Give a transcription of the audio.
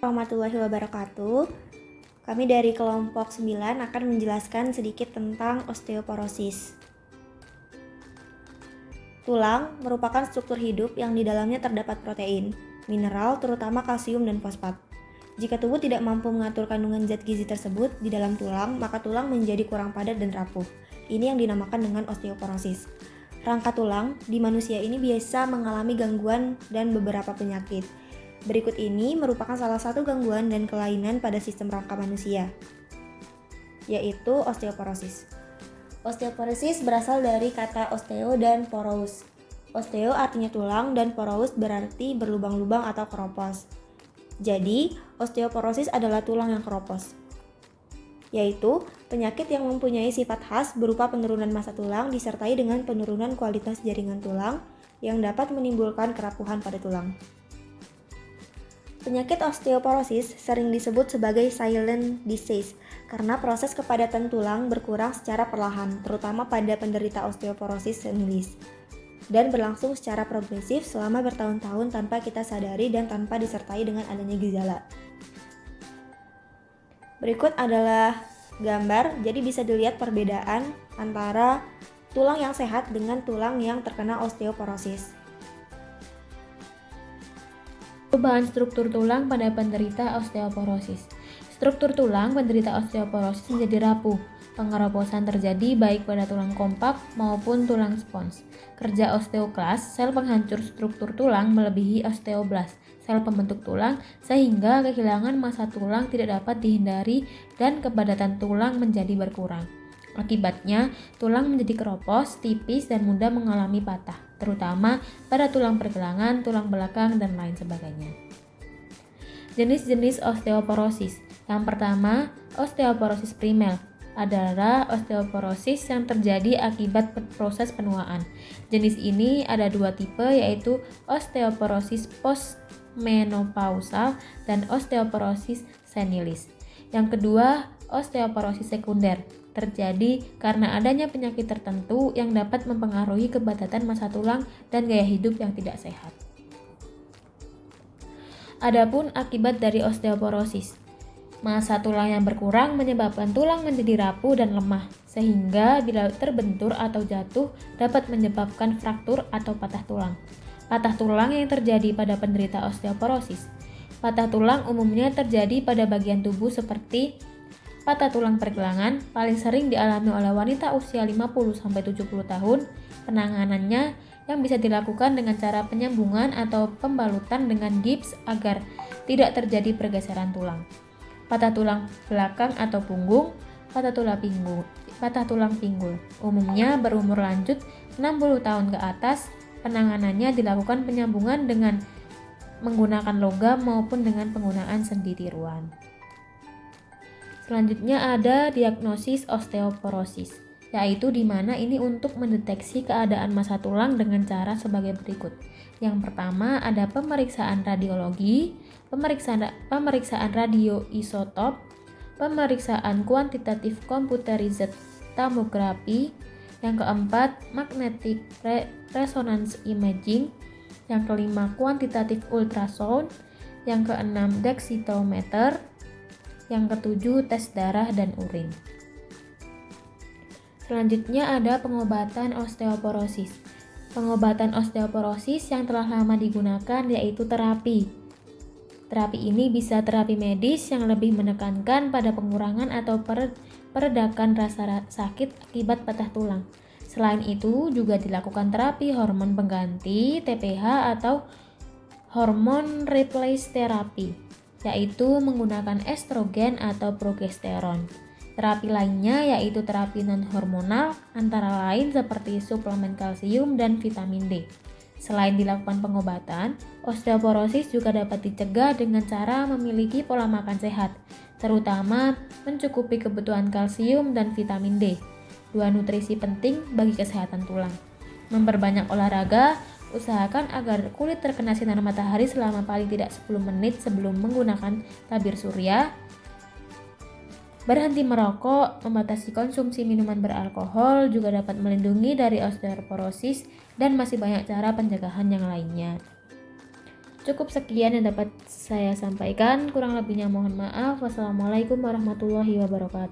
Warahmatullahi wabarakatuh. Kami dari kelompok 9 akan menjelaskan sedikit tentang osteoporosis. Tulang merupakan struktur hidup yang di dalamnya terdapat protein, mineral, terutama kalsium dan fosfat. Jika tubuh tidak mampu mengatur kandungan zat gizi tersebut di dalam tulang, maka tulang menjadi kurang padat dan rapuh. Ini yang dinamakan dengan osteoporosis. Rangka tulang di manusia ini biasa mengalami gangguan dan beberapa penyakit. Berikut ini merupakan salah satu gangguan dan kelainan pada sistem rangka manusia, yaitu osteoporosis. Osteoporosis berasal dari kata osteo dan porous. Osteo artinya tulang dan porous berarti berlubang-lubang atau keropos. Jadi, osteoporosis adalah tulang yang keropos, yaitu penyakit yang mempunyai sifat khas berupa penurunan massa tulang disertai dengan penurunan kualitas jaringan tulang yang dapat menimbulkan kerapuhan pada tulang. Penyakit osteoporosis sering disebut sebagai silent disease karena proses kepadatan tulang berkurang secara perlahan, terutama pada penderita osteoporosis senilis, dan berlangsung secara progresif selama bertahun-tahun tanpa kita sadari dan tanpa disertai dengan adanya gejala. Berikut adalah gambar, jadi bisa dilihat perbedaan antara tulang yang sehat dengan tulang yang terkena osteoporosis. Perubahan struktur tulang pada penderita osteoporosis. Struktur tulang penderita osteoporosis menjadi rapuh. Pengeroposan terjadi baik pada tulang kompak maupun tulang spons. Kerja osteoklas, sel penghancur struktur tulang, melebihi osteoblas, sel pembentuk tulang, sehingga kehilangan massa tulang tidak dapat dihindari dan kepadatan tulang menjadi berkurang. Akibatnya, tulang menjadi keropos, tipis, dan mudah mengalami patah, terutama pada tulang pergelangan, tulang belakang, dan lain sebagainya. Jenis-jenis osteoporosis. Yang pertama, osteoporosis primer adalah osteoporosis yang terjadi akibat proses penuaan. Jenis ini ada dua tipe, yaitu osteoporosis postmenopausal dan osteoporosis senilis. Yang kedua, osteoporosis sekunder terjadi karena adanya penyakit tertentu yang dapat mempengaruhi kepadatan massa tulang dan gaya hidup yang tidak sehat. Adapun akibat dari osteoporosis, massa tulang yang berkurang menyebabkan tulang menjadi rapuh dan lemah, sehingga bila terbentur atau jatuh dapat menyebabkan fraktur atau patah tulang. Patah tulang yang terjadi pada penderita osteoporosis. Patah tulang umumnya terjadi pada bagian tubuh seperti patah tulang pergelangan, paling sering dialami oleh wanita usia 50-70 tahun. Penanganannya yang bisa dilakukan dengan cara penyambungan atau pembalutan dengan gips agar tidak terjadi pergeseran tulang. Patah tulang belakang atau punggung, patah tulang pinggul, umumnya berumur lanjut 60 tahun ke atas. Penanganannya dilakukan penyambungan dengan menggunakan logam maupun dengan penggunaan sendi tiruan. Selanjutnya ada diagnosis osteoporosis, yaitu di mana ini untuk mendeteksi keadaan massa tulang dengan cara sebagai berikut. Yang pertama ada pemeriksaan radiologi, pemeriksaan radioisotop, pemeriksaan kuantitatif computerized tomography. Yang keempat magnetic resonance imaging. Yang kelima kuantitatif ultrasound. Yang keenam dexitometer. Yang ketujuh tes darah dan urin. Selanjutnya ada pengobatan osteoporosis. Pengobatan osteoporosis yang telah lama digunakan yaitu terapi. Terapi ini bisa terapi medis yang lebih menekankan pada pengurangan atau peredakan rasa sakit akibat patah tulang. Selain itu juga dilakukan terapi hormon pengganti TPH atau hormon replace therapy, yaitu menggunakan estrogen atau progesteron. Terapi lainnya yaitu terapi non-hormonal, antara lain seperti suplemen kalsium dan vitamin D. Selain dilakukan pengobatan, osteoporosis juga dapat dicegah dengan cara memiliki pola makan sehat, terutama mencukupi kebutuhan kalsium dan vitamin D, dua nutrisi penting bagi kesehatan tulang. Memperbanyak olahraga, usahakan agar kulit terkena sinar matahari selama paling tidak 10 menit sebelum menggunakan tabir surya. Berhenti merokok, membatasi konsumsi minuman beralkohol juga dapat melindungi dari osteoporosis dan masih banyak cara pencegahan yang lainnya. Cukup sekian yang dapat saya sampaikan, kurang lebihnya mohon maaf. Wassalamualaikum warahmatullahi wabarakatuh.